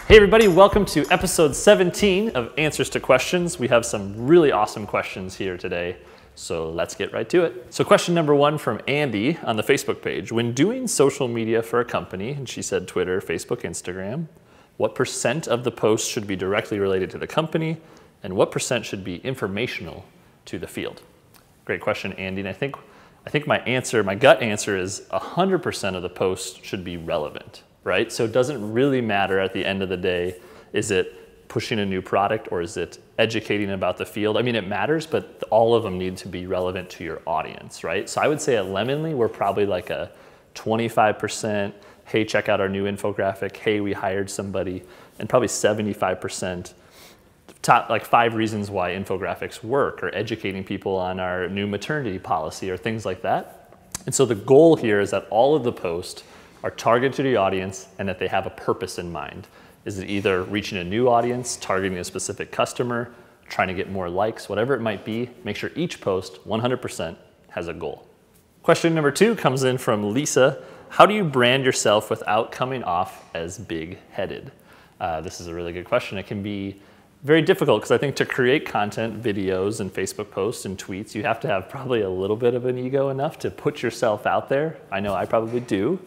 Hey everybody, welcome to episode 17 of Answers to Questions. We have some really awesome questions here today, so let's get right to it. So question number one from Andy on the Facebook page. When doing social media for a company, and she said Twitter, Facebook, Instagram, what % of the posts should be directly related to the company, and what % should be informational to the field? Great question, Andy, and I think my gut answer is 100% of the posts should be relevant. Right? So it doesn't really matter at the end of the day, is it pushing a new product or is it educating about the field? I mean, it matters, but all of them need to be relevant to your audience, right? So I would say at Lemonly, we're probably like a 25%, hey, check out our new infographic, hey, we hired somebody, and probably 75% top like 5 reasons why infographics work, or educating people on our new maternity policy or things like that. And so the goal here is that all of the posts are targeted to the audience and that they have a purpose in mind. Is it either reaching a new audience, targeting a specific customer, trying to get more likes, whatever it might be, make sure each post 100% has a goal. Question number 2 comes in from Lisa. How do you brand yourself without coming off as big-headed? This is a really good question. It can be very difficult because I think to create content, videos, and Facebook posts and tweets, you have to have probably a little bit of an ego enough to put yourself out there. I know I probably do.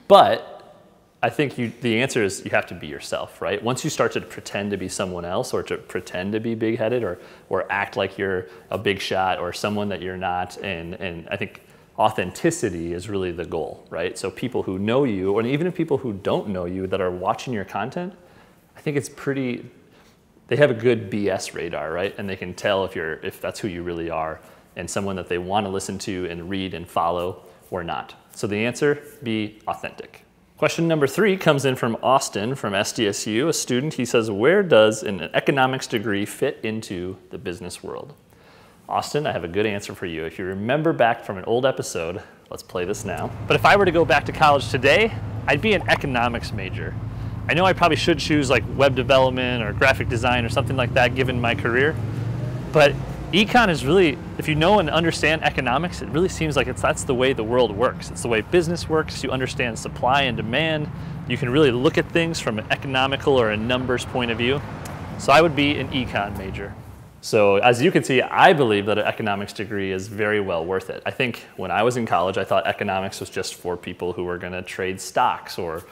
But I think the answer is you have to be yourself, right? Once you start to pretend to be someone else or to pretend to be big-headed or act like you're a big shot or someone that you're not, and I think authenticity is really the goal, right? So people who know you, and even if people who don't know you that are watching your content, I think it's they have a good BS radar, right? And they can tell if that's who you really are and someone that they want to listen to and read and follow or not. So the answer, be authentic. Question number 3 comes in from Austin from SDSU, a student. He says, where does an economics degree fit into the business world? Austin, I have a good answer for you. If you remember back from an old episode, let's play this now. But if I were to go back to college today, I'd be an economics major. I know I probably should choose like web development or graphic design or something like that given my career, but econ is really, if you know and understand economics, it really seems like that's the way the world works. It's the way business works. You understand supply and demand. You can really look at things from an economical or a numbers point of view. So I would be an econ major. So as you can see, I believe that an economics degree is very well worth it. I think when I was in college, I thought economics was just for people who were going to trade stocks or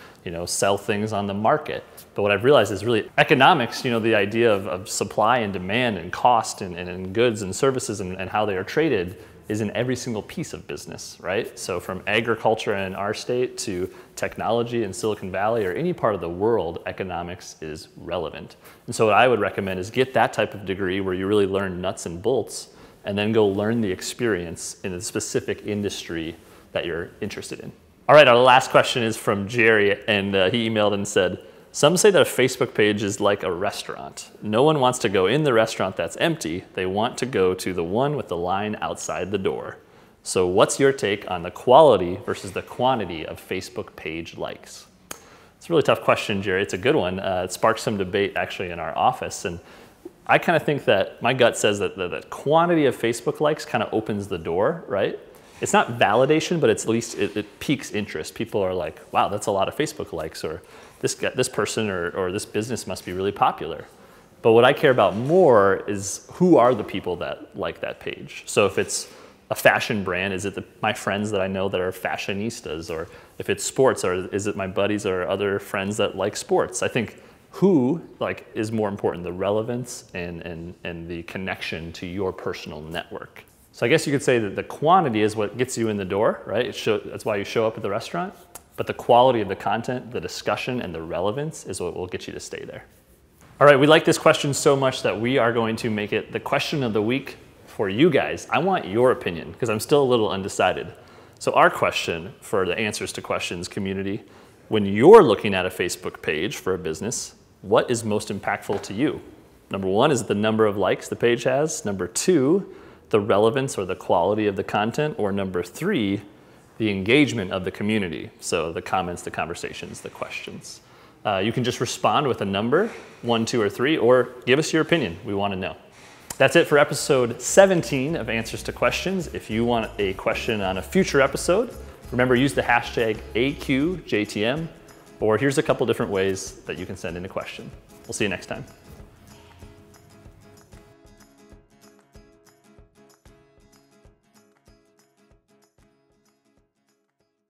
sell things on the market. But what I've realized is really economics, the idea of supply and demand and cost and goods and services and how they are traded is in every single piece of business, right? So from agriculture in our state to technology in Silicon Valley or any part of the world, economics is relevant. And so what I would recommend is get that type of degree where you really learn nuts and bolts and then go learn the experience in a specific industry that you're interested in. All right, our last question is from Jerry, and he emailed and said, some say that a Facebook page is like a restaurant. No one wants to go in the restaurant that's empty. They want to go to the one with the line outside the door. So what's your take on the quality versus the quantity of Facebook page likes? It's a really tough question, Jerry. It's a good one. It sparked some debate actually in our office. And I kind of think that my gut says that the quantity of Facebook likes kind of opens the door, right? It's not validation, but at least it piques interest. People are like, wow, that's a lot of Facebook likes, or this person or this business must be really popular. But what I care about more is who are the people that like that page. So if it's a fashion brand, is it my friends that I know that are fashionistas? Or if it's sports, or is it my buddies or other friends that like sports? I think who is more important, the relevance and the connection to your personal network. So I guess you could say that the quantity is what gets you in the door, right? That's why you show up at the restaurant. But the quality of the content, the discussion, and the relevance is what will get you to stay there. All right, we like this question so much that we are going to make it the question of the week for you guys. I want your opinion because I'm still a little undecided. So our question for the Answers to Questions community, when you're looking at a Facebook page for a business, what is most impactful to you? Number 1 is the number of likes the page has. Number 2, the relevance or the quality of the content. Or number 3, the engagement of the community. So the comments, the conversations, the questions. You can just respond with a number, 1, 2, or 3, or give us your opinion. We want to know. That's it for episode 17 of Answers to Questions. If you want a question on a future episode, remember use the hashtag AQJTM. Or here's a couple different ways that you can send in a question. We'll see you next time.